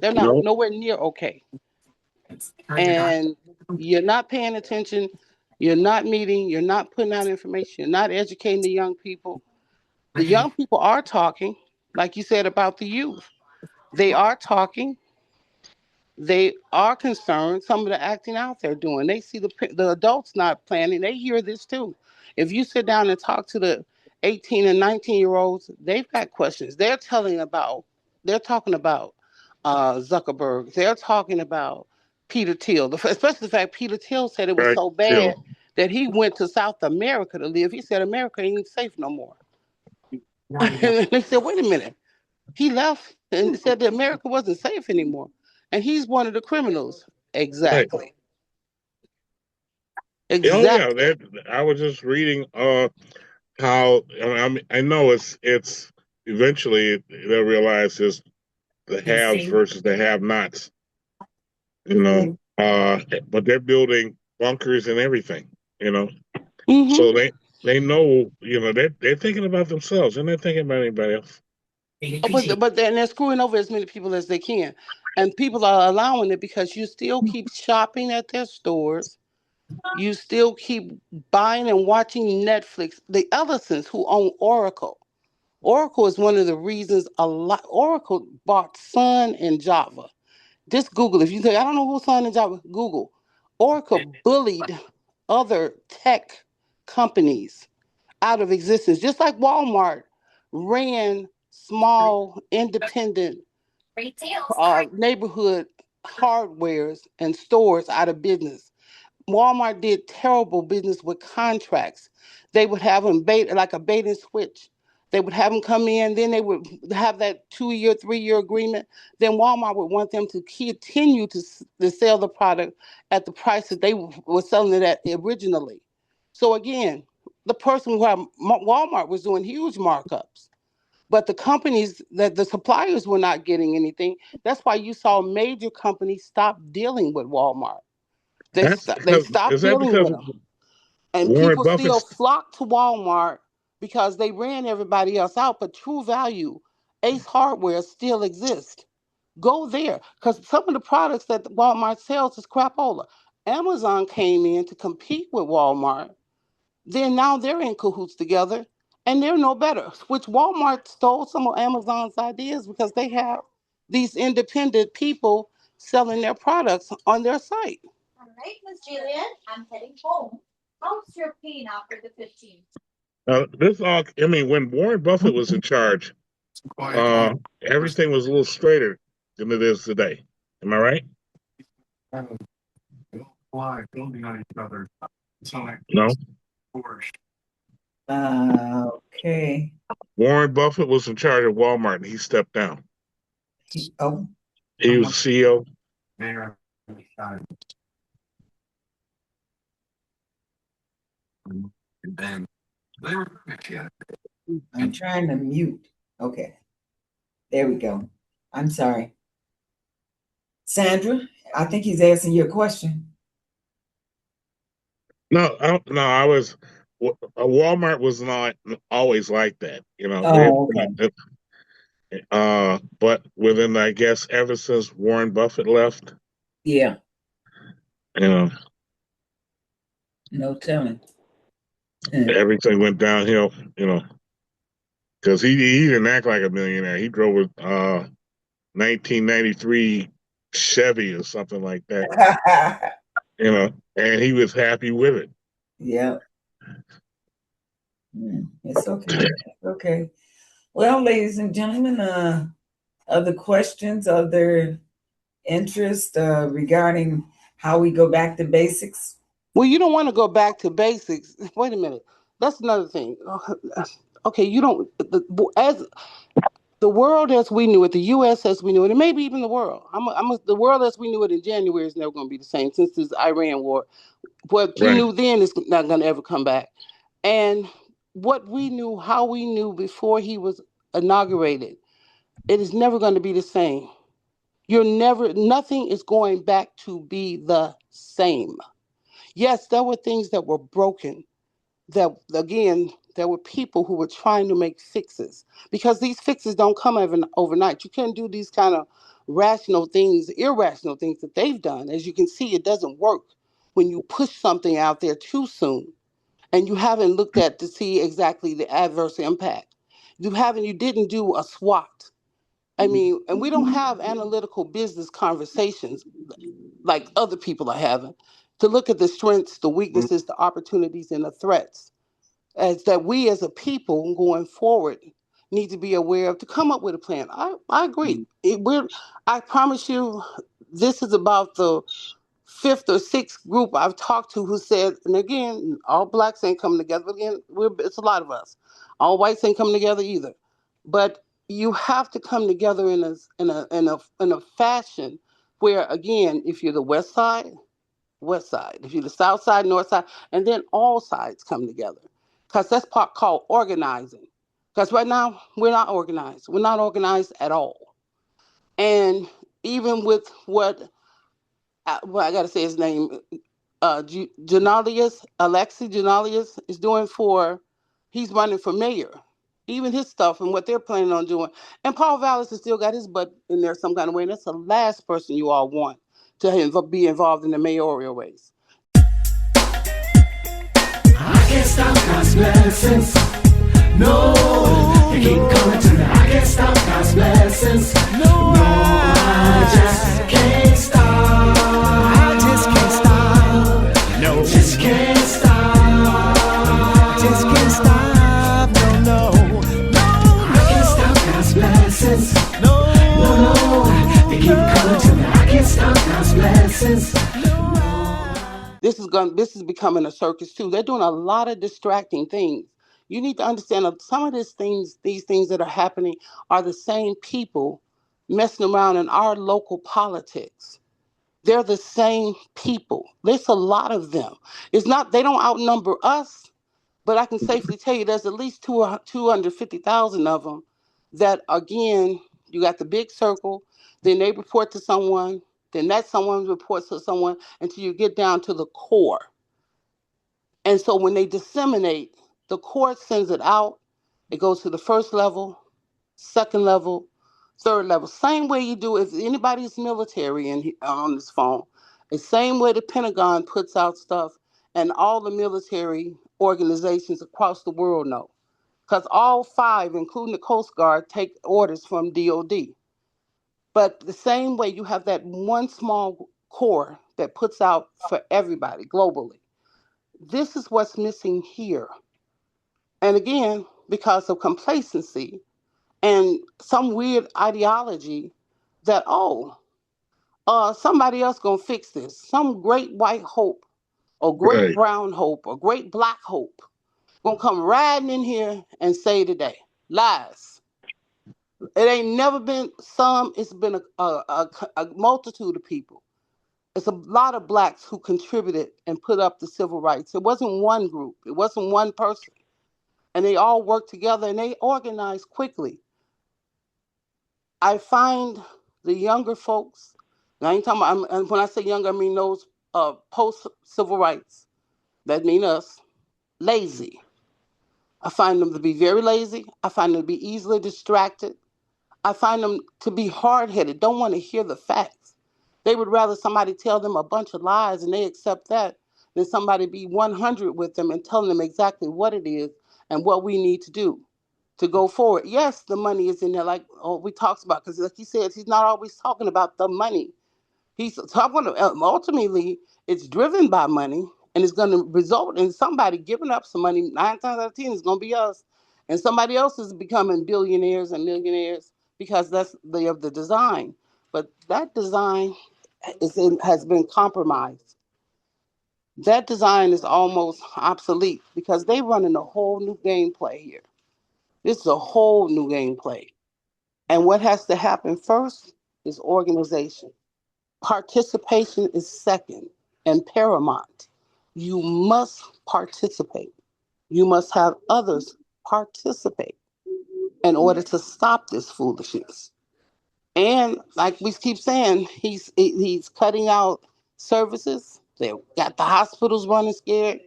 They're not No. nowhere near okay. And you're not paying attention. You're not meeting. You're not putting out information. You're not educating the young people. The young people are talking, like you said about the youth. They are talking. They are concerned. Some of the acting out they're doing. They see the adults not planning. They hear this too. If you sit down and talk to the 18 and 19-year-olds, they've got questions. They're talking about Zuckerberg. They're talking about Peter Thiel. Especially the fact Peter Thiel said it was Right. so Chill. bad that he went to South America to live. He said America ain't safe no more. And they said, wait a minute. He left and said that America wasn't safe anymore. And he's one of the criminals. Right. Exactly. Oh yeah. Exactly. That I was just reading how I know it's eventually they'll realize it's the haves versus the have-nots. You know, but they're building bunkers and everything. You know, Hmm. so they know. You know, they're thinking about themselves. They're not thinking about anybody else. But then they're screwing over as many people as they can. And people are allowing it because you still keep shopping at their stores. You still keep buying and watching Netflix. The Ellisons who own Oracle. Oracle is one of the reasons a lot. Oracle bought Sun and Java. Just Google. If you say, I don't know who Sun and Java, Google. Oracle bullied other tech companies out of existence, just like Walmart ran small, independent neighborhood hardwares and stores out of business. Walmart did terrible business with contracts. They would have them bait like a bait and switch. They would have them come in, then they would have that 2-year, 3-year agreement. Then Walmart would want them to continue to sell the product at the price that they were selling it at originally. So again, the person who had Walmart was doing huge markups, but the companies that the suppliers were not getting anything. That's why you saw major companies stop dealing with Walmart. That's They because is stopped that dealing because with them, and Warren people still Buffett's flocked to Walmart because they ran everybody else out. But True Value, Ace Hardware still exists. Go there because some of the products that Walmart sells is crapola. Amazon came in to compete with Walmart. Then now they're in cahoots together, and they're no better. Which Walmart stole some of Amazon's ideas because they have these independent people selling their products on their site. All right, Miss Jillian, I'm heading home. How's your pain after the 15th? this all I mean when Warren Buffett was in charge, everything was a little straighter than it is today. Am I right? No. Okay. Warren Buffett was in charge of Walmart and he stepped down. Oh, He was the CEO. I'm trying to mute. Okay. There we go. I'm sorry. Sandra, I think he's asking you a question. No, no, Walmart was not always like that. You know, Oh, okay. but within I guess ever since Warren Buffett left, Yeah, you know, no telling. Yeah. everything went downhill. You know, because he didn't act like a millionaire. He drove a 1993 Chevy or something like that. You know, and he was happy with it. Yeah. It's okay. It's okay. Well, ladies and gentlemen, other questions, other interest regarding how we go back to basics? Well, you don't want to go back to basics. Wait a minute. That's another thing. Okay, you don't as the world as we knew it, the U.S. as we knew it, and maybe even the world. The world as we knew it in January is never going to be the same since this Iran war. What you Right. knew then is not going to ever come back. And what we knew, how we knew before he was inaugurated, it is never going to be the same. Nothing is going back to be the same. Yes, there were things that were broken. That again, there were people who were trying to make fixes, because these fixes don't come overnight. You can't do these kind of rational things, irrational things that they've done. As you can see, it doesn't work when you push something out there too soon and you haven't looked at to see exactly the adverse impact. You didn't do a SWOT. I mean, and we don't have analytical business conversations like other people are having to look at the strengths, the weaknesses, the opportunities, and the threats. As that we as a people going forward need to be aware of to come up with a plan. I agree. I promise you, this is about the fifth or sixth group I've talked to who said, and again, all blacks ain't coming together. But again, it's a lot of us. All whites ain't coming together either. But you have to come together in a fashion where, again, if you're the west side, if you're the south side, north side, and then all sides come together, because that's part called organizing. Because right now we're not organized. We're not organized at all. And even with what well, I got to say his name, Janalius, Alexi Janalius is doing he's running for mayor. Even his stuff and what they're planning on doing. And Paul Vallis has still got his butt in there some kind of way. And that's the last person you all want to be involved in the mayoral race. I can't stop God's blessings. No, they keep coming to me. I can't stop God's blessings. No, I just can't stop. I just can't stop. No, just can't stop. I just can't stop. No, I can't stop God's blessings. No, they keep coming to me. I can't stop God's blessings. This is becoming a circus too. They're doing a lot of distracting things. You need to understand that some of these things that are happening are the same people messing around in our local politics. They're the same people. There's a lot of them. It's not, they don't outnumber us, but I can safely tell you there's at least 250,000 of them that, again, you got the big circle, then they report to someone, then that someone reports to someone until you get down to the core. And so when they disseminate, the core sends it out. It goes to the first level, second level, third level. Same way you do if anybody's military on this phone. The same way the Pentagon puts out stuff and all the military organizations across the world know. Because all five, including the Coast Guard, take orders from DOD. But the same way you have that one small core that puts out for everybody globally. This is what's missing here. And again, because of complacency and some weird ideology that, somebody else gonna fix this. Some great white hope or great brown hope or great black hope gonna come riding in here and say today. Lies. It ain't never been some, it's been a multitude of people. It's a lot of blacks who contributed and put up the civil rights. It wasn't one group. It wasn't one person. And they all worked together and they organized quickly. I find the younger folks, and I ain't talking about, and when I say younger, I mean those post-civil rights, that mean us, lazy. I find them to be very lazy. I find them to be easily distracted. I find them to be hard-headed, don't want to hear the facts. They would rather somebody tell them a bunch of lies and they accept that than somebody be 100 with them and telling them exactly what it is and what we need to do to go forward. Yes, the money is in there, like we talked about, because like he said, he's not always talking about the money. He's talking ultimately, it's driven by money and it's going to result in somebody giving up some money. 9 times out of 10 is going to be us, and somebody else is becoming billionaires and millionaires because that's of the design. But that design has been compromised. That design is almost obsolete because they're running a whole new gameplay here. This is a whole new gameplay. And what has to happen first is organization. Participation is second and paramount. You must participate. You must have others participate in order to stop this foolishness. And like we keep saying, he's cutting out services. They got the hospitals running scared.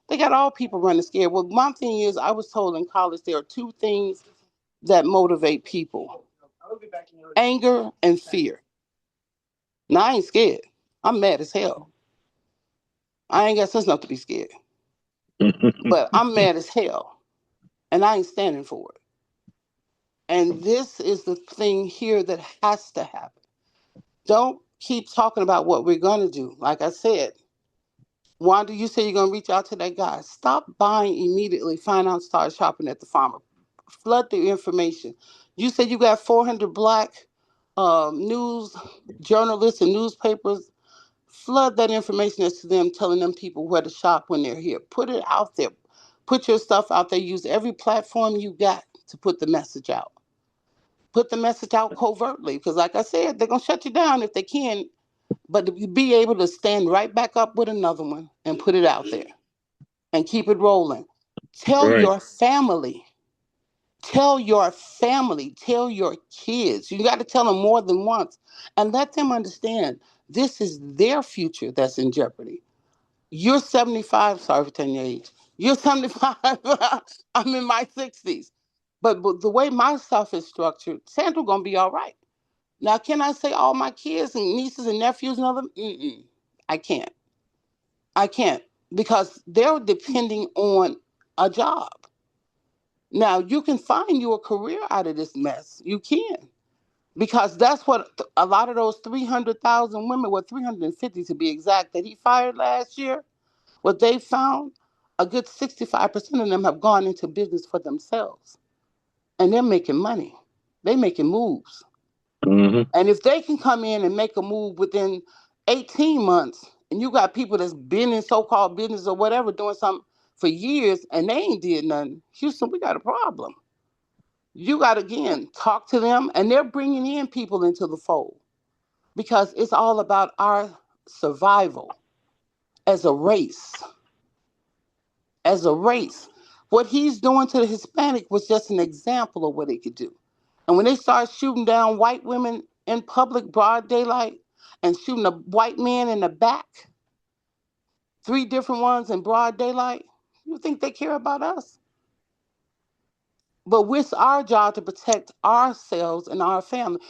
They got all people running scared. Well, my thing is, I was told in college there are two things that motivate people: anger and fear. Now, I ain't scared. I'm mad as hell. I ain't got sense enough to be scared. But I'm mad as hell. And I ain't standing for it. And this is the thing here that has to happen. Don't keep talking about what we're going to do. Like I said, Wanda, you say you're going to reach out to that guy. Stop buying immediately. Find out, start shopping at the farmer. Flood the information. You said you got 400 black news journalists and newspapers. Flood that information as to them, telling them people where to shop when they're here. Put it out there. Put your stuff out there. Use every platform you got to put the message out. Put the message out covertly, because like I said, they're going to shut you down if they can, but to be able to stand right back up with another one and put it out there and keep it rolling. Tell Right. your family. Tell your family. Tell your kids. You got to tell them more than once and let them understand this is their future that's in jeopardy. You're 75. Sorry for telling your age. You're 75. I'm in my 60s. But the way my stuff is structured, Sandra going to be all right. Now, can I say all my kids and nieces and nephews and other? Mm-mm. I can't. I can't, because they're depending on a job. Now, you can find you a career out of this mess. You can. Because that's what a lot of those 300,000 women, well, 350 to be exact, that he fired last year, what they found, a good 65% of them have gone into business for themselves. And they're making money. They're making moves. Hmm. And if they can come in and make a move within 18 months, and you got people that's been in so-called business or whatever doing something for years and they ain't did nothing, Houston, we got a problem. You got to, again, talk to them, and they're bringing in people into the fold because it's all about our survival as a race. As a race. What he's doing to the Hispanic was just an example of what he could do. And when they start shooting down white women in public, broad daylight, and shooting a white man in the back, three different ones in broad daylight, you think they care about us? But it's our job to protect ourselves and our family.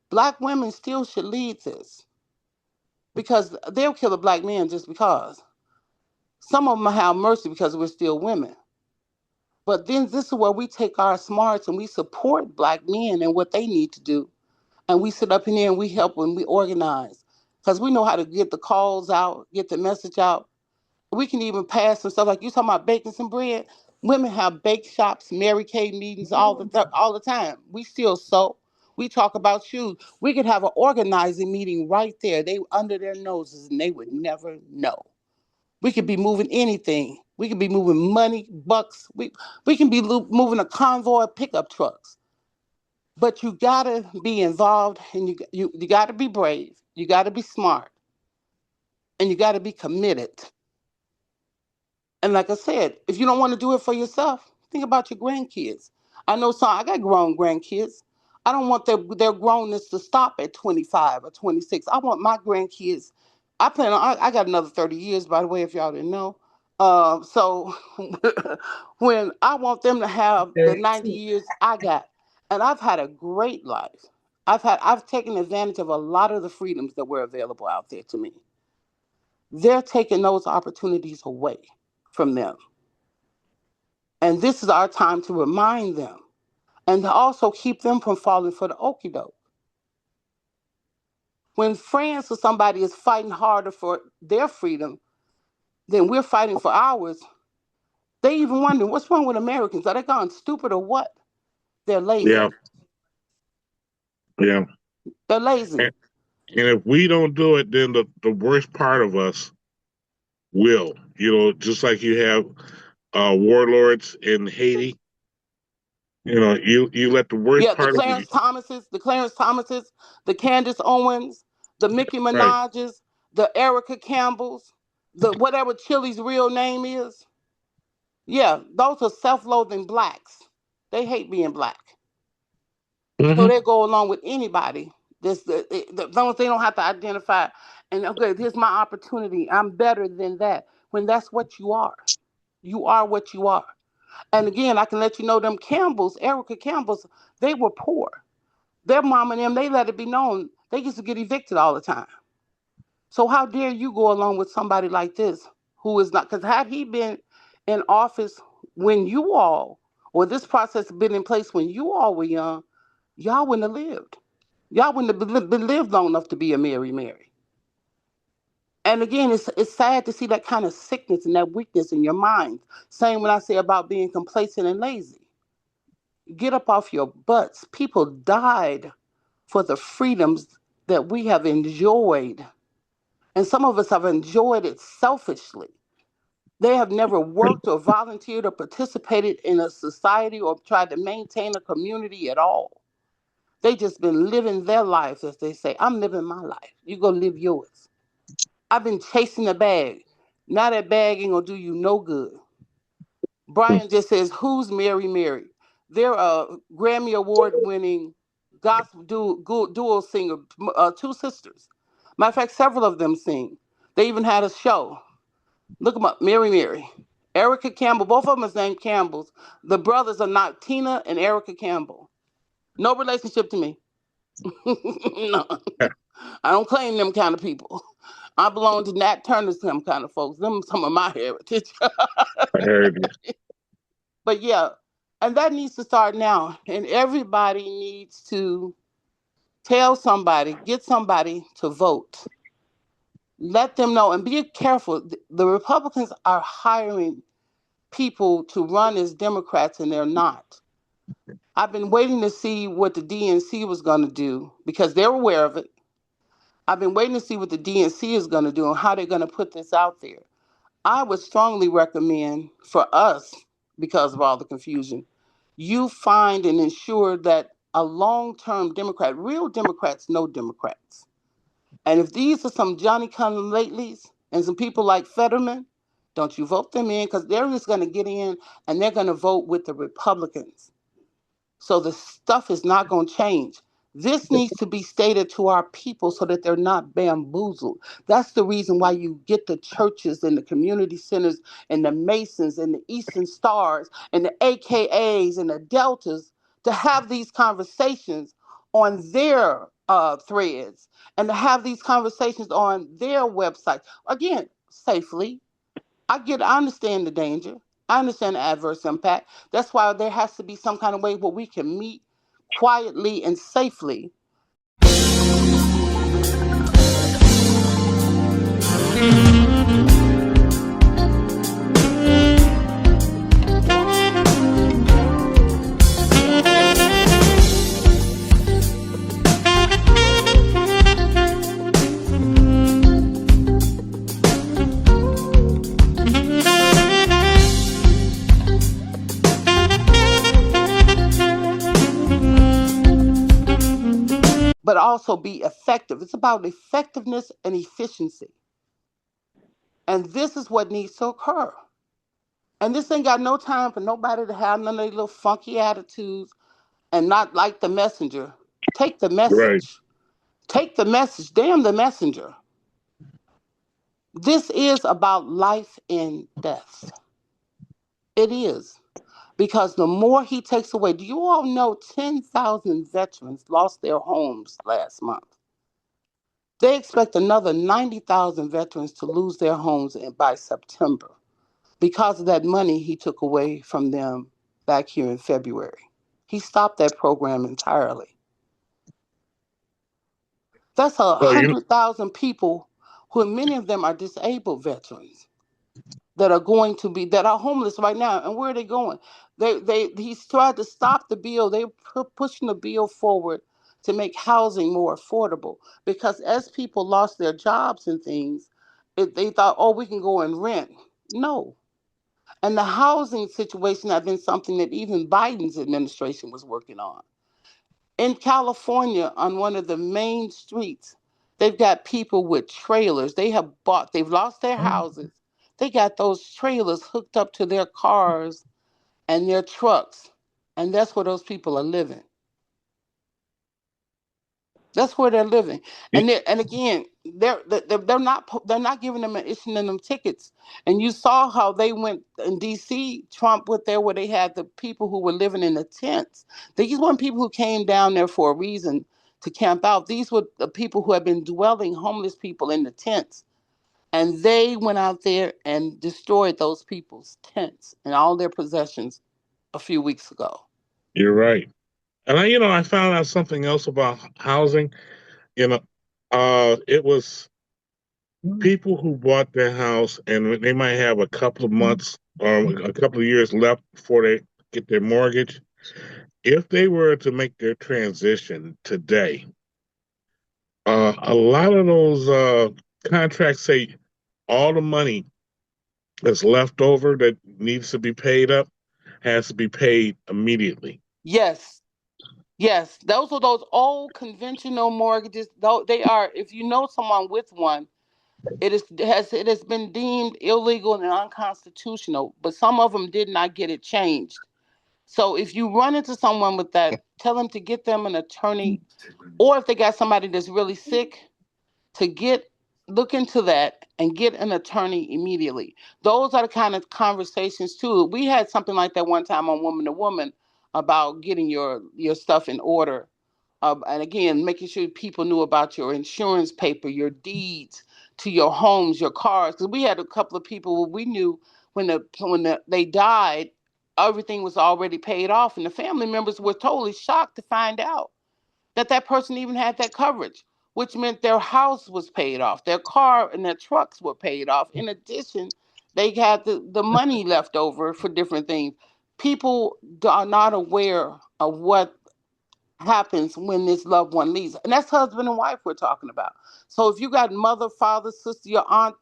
Black women still should lead this because they'll kill a black man just because. Some of them have mercy because we're still women. But then this is where we take our smarts and we support black men and what they need to do. And we sit up in there and we help when we organize. Because we know how to get the calls out, get the message out. We can even pass some stuff like you talking about baking some bread. Women have bake shops, Mary Kay meetings all the time. We still sew. We talk about shoes. We could have an organizing meeting right there. They under their noses and they would never know. We could be moving anything. We could be moving money, bucks. We can be moving a convoy of pickup trucks. But you gotta be involved, and you gotta be brave. You gotta be smart, and you gotta be committed. And like I said, if you don't want to do it for yourself, think about your grandkids. I know some. I got grown grandkids. I don't want their grownness to stop at 25 or 26. I want my grandkids. I plan on. I got another 30 years, by the way, if y'all didn't know. So when I want them to have the 90 32. years I got, and I've had a great life. I've taken advantage of a lot of the freedoms that were available out there to me. They're taking those opportunities away from them. And this is our time to remind them and to also keep them from falling for the okie doke. When friends or somebody is fighting harder for their freedom than we're fighting for ours, they even wonder what's wrong with Americans? Are they gone stupid or what? They're Yeah. lazy. Yeah. They're lazy. And, and if we don't do it, then the worst part of us will. Just like you have warlords in Haiti. You let the worst Yeah, part of you. The Clarence Thomases, the Candace Owens, the Mickey Right. Minaj's, the Erica Campbell's, the whatever Chili's real name is. Yeah, those are self-loathing blacks. They hate being black. So Hmm. they go along with anybody. As long as they don't have to identify and okay, here's my opportunity. I'm better than that. When that's what you are. You are what you are. And again, I can let you know them Campbells, Erica Campbells, they were poor. Their mom and them, they let it be known. They used to get evicted all the time. So how dare you go along with somebody like this who is not? Because had he been in office when you all, or this process been in place when you all were young, y'all wouldn't have lived. Y'all wouldn't have been lived long enough to be a Mary Mary. And again, it's sad to see that kind of sickness and that weakness in your mind. Same when I say about being complacent and lazy. Get up off your butts. People died for the freedoms that we have enjoyed. And some of us have enjoyed it selfishly. They have never worked or volunteered or participated in a society or tried to maintain a community at all. They just been living their lives, as they say. I'm living my life. You go live yours. I've been chasing a bag. Now that bag ain't gonna do you no good. Brian just says, "Who's Mary Mary?" They're a Grammy Award winning gospel duo singer, two sisters. Matter of fact, several of them sing. They even had a show. Look them up, Mary Mary. Erica Campbell, both of them is named Campbells. The brothers are not Tina and Erica Campbell. No relationship to me. No, I don't claim them kind of people. I belong to Nat Turner's them kind of folks. Them some of my heritage. I heard you. But yeah, and that needs to start now. And everybody needs to tell somebody, get somebody to vote. Let them know and be careful. The Republicans are hiring people to run as Democrats and they're not. I've been waiting to see what the DNC was going to do because they're aware of it. I've been waiting to see what the DNC is going to do and how they're going to put this out there. I would strongly recommend for us, because of all the confusion, you find and ensure that a long-term Democrat, real Democrats know Democrats. And if these are some Johnny come latelys and some people like Fetterman, don't you vote them in because they're just going to get in and they're going to vote with the Republicans. So the stuff is not going to change. This needs to be stated to our people so that they're not bamboozled. That's the reason why you get the churches and the community centers and the Masons and the Eastern Stars and the AKAs and the Deltas to have these conversations on their threads and to have these conversations on their websites. Again, safely. I understand the danger. I understand the adverse impact. That's why there has to be some kind of way where we can meet quietly and safely. But also be effective. It's about effectiveness and efficiency. And this is what needs to occur. And this ain't got no time for nobody to have none of these little funky attitudes and not like the messenger. Take the Right. message. Take the message. Damn the messenger. This is about life and death. It is. Because the more he takes away, do you all know 10,000 veterans lost their homes last month? They expect another 90,000 veterans to lose their homes by September because of that money he took away from them back here in February. He stopped that program entirely. That's So you 100,000 people who many of them are disabled veterans that are going to be that are homeless right now. And where are they going? He's tried to stop the bill. They're pushing the bill forward to make housing more affordable because as people lost their jobs and things, they thought, oh, we can go and rent. No. And the housing situation has been something that even Biden's administration was working on. In California, on one of the main streets, they've got people with trailers. They've lost their houses. They got those trailers hooked up to their cars and their trucks. And that's where those people are living. That's where they're living, and again, they're not giving them issuing them tickets. And you saw how they went in D.C. Trump went there where they had the people who were living in the tents. These weren't people who came down there for a reason to camp out. These were the people who had been dwelling, homeless people in the tents, and they went out there and destroyed those people's tents and all their possessions a few weeks ago. You're right. And I found out something else about housing. You know, it was people who bought their house and they might have a couple of months or a couple of years left before they get their mortgage. If they were to make their transition today, a lot of those contracts say all the money that's left over that needs to be paid up has to be paid immediately. Yes. Yes, those are those old conventional mortgages. Though they are, if you know someone with one, it has been deemed illegal and unconstitutional. But some of them did not get it changed. So if you run into someone with that, tell them to get them an attorney, or if they got somebody that's really sick, to look into that and get an attorney immediately. Those are the kind of conversations too. We had something like that one time on Woman to Woman about getting your stuff in order. And again, making sure people knew about your insurance paper, your deeds to your homes, your cars. Because we had a couple of people we knew they died, everything was already paid off, and the family members were totally shocked to find out that person even had that coverage, which meant their house was paid off, their car and their trucks were paid off. In addition, they had the money left over for different things. People are not aware of what happens when this loved one leaves. And that's husband and wife we're talking about. So if you got mother, father, sister, your aunt,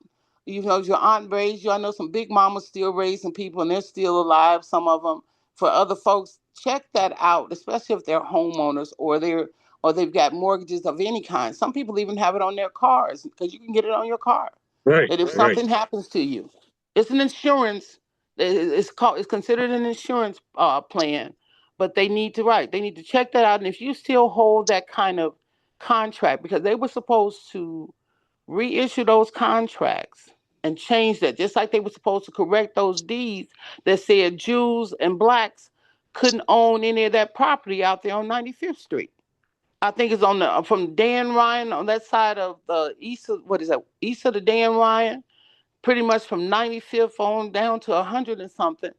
your aunt raised you. I know some big mamas still raising people and they're still alive, some of them. For other folks, check that out, especially if they're homeowners or they've got mortgages of any kind. Some people even have it on their cars because you can get it on your car. Right, That if right. something happens to you, it's an insurance. It's considered an insurance plan, but they need to check that out. And if you still hold that kind of contract, because they were supposed to reissue those contracts and change that, just like they were supposed to correct those deeds that said Jews and blacks couldn't own any of that property out there on 95th Street. I think it's on the from Dan Ryan on that side of the east of what is that east of the Dan Ryan, pretty much from 95th on down to 100 and something.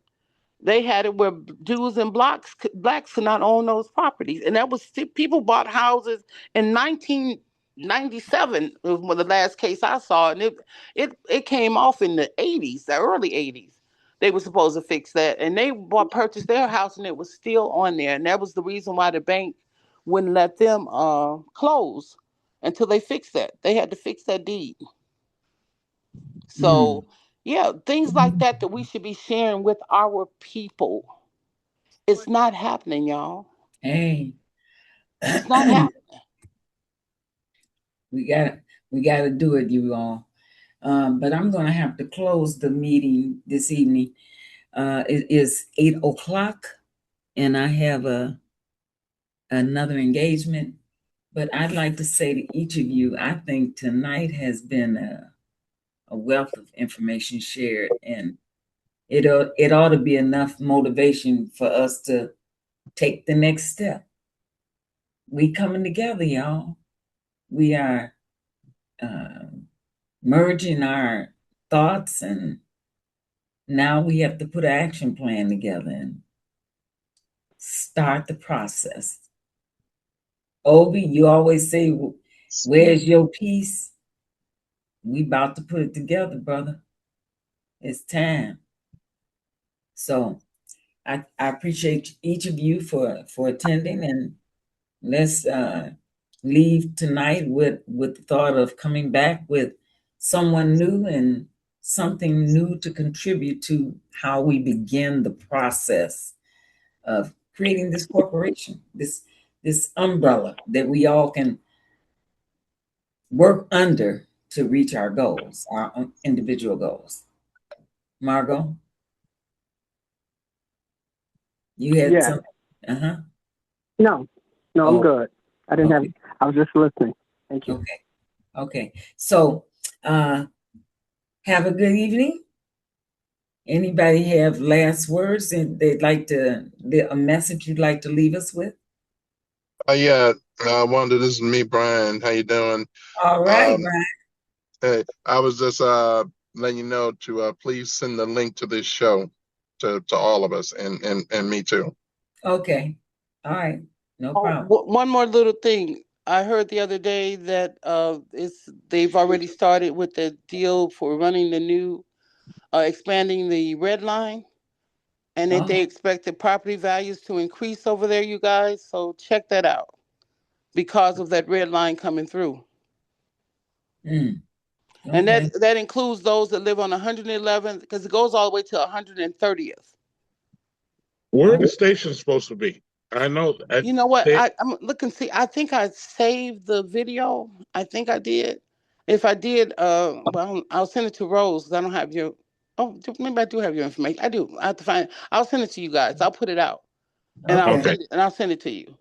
They had it where Jews and blacks could not own those properties, and that was people bought houses in 1997 was the last case I saw, and it came off in the 80s, the early 80s. They were supposed to fix that, and they purchased their house, and it was still on there, and that was the reason why the bank wouldn't let them close until they fixed that. They had to fix that deed. Mm. So yeah, things like that we should be sharing with our people. It's not happening, y'all. Hey, It's not happening. we gotta do it, you all. But I'm gonna have to close the meeting this evening. It is 8 o'clock, and I have another engagement. But I'd like to say to each of you, I think tonight has been a wealth of information shared, and it ought to be enough motivation for us to take the next step. We coming together, y'all. We are merging our thoughts, and now we have to put an action plan together and start the process. Obi, you always say, where's your piece? We about to put it together, brother. It's time. So I appreciate each of you for attending, and let's leave tonight with the thought of coming back with someone new and something new to contribute to how we begin the process of creating this corporation, this umbrella that we all can work under to reach our goals, our own individual goals. Margot, you had Yes. something? Uh-huh. No, I'm Oh, good. I didn't Okay. have. I was just listening. Thank you. Okay. Okay. So, have a good evening. Anybody have last words and they'd like to, a message you'd like to leave us with? Yeah, Wanda, this is me, Brian. How you doing? All right, Um, Brian. hey, I was just letting you know to please send the link to this show to all of us and me too. Okay. All right. No Oh, problem. one more little thing. I heard the other day that they've already started with the deal for running the new expanding the red line, and that they Oh, expect the property values to increase over there, you guys. So check that out because of that red line coming through. mm, And okay. that includes those that live on 111th because it goes all the way to 130th. Where the Oh, station's supposed to be? I know. You know what? They, I'm looking. See, I think I saved the video. I think I did. If I did, well, I'll send it to Rose 'cause I don't have your. Oh, maybe I do have your information. I do. I have to find. I'll send it to you guys. I'll put it out and okay. I'll send it to you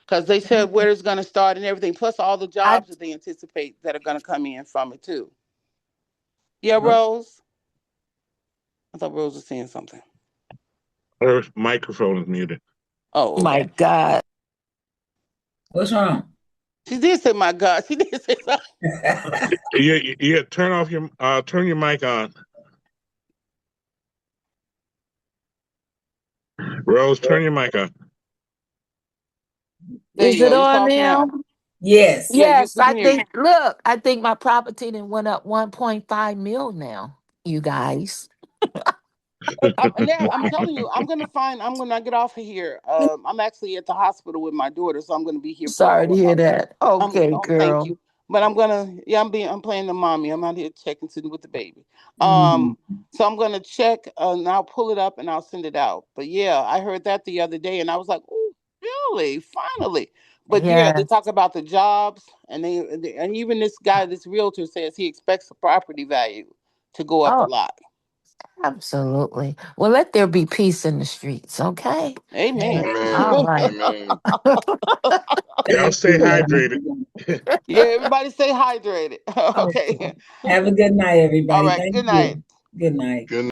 because they said where it's going to start and everything, plus all the jobs that they anticipate that are going to come in from it too. Yeah, Oh, Rose. I thought Rose was saying something. her microphone is muted. Oh, My okay. God. what's wrong? She did say, "My God," she did say something. Yeah. Turn your mic on. Rose, turn your mic on. There Is you go. it You on talk now? now. Yes. Yeah, Yes, we I can hear you. think, look, I think my property done went up 1.5 mil now, you guys. I'm telling you, I'm gonna get off of here. I'm actually at the hospital with my daughter, so I'm gonna be here for a Sorry to hear while. that. Okay, Thank girl. you. But I'm playing the mommy. I'm out here checking sitting with the baby. Mhm. So I'm gonna check and I'll pull it up and I'll send it out. But yeah, I heard that the other day and I was like, oh, really? Finally. But yeah, they Yes, talk about the jobs and and even this guy, this realtor says he expects the property value to go up a oh, lot. absolutely. Well, let there be peace in the streets, okay? Amen. All Amen. right. Amen. Y'all Thank stay hydrated. you. Yeah, everybody stay hydrated. Okay. Have a good night, All everybody. right. Thank Good night. you. Good night. Good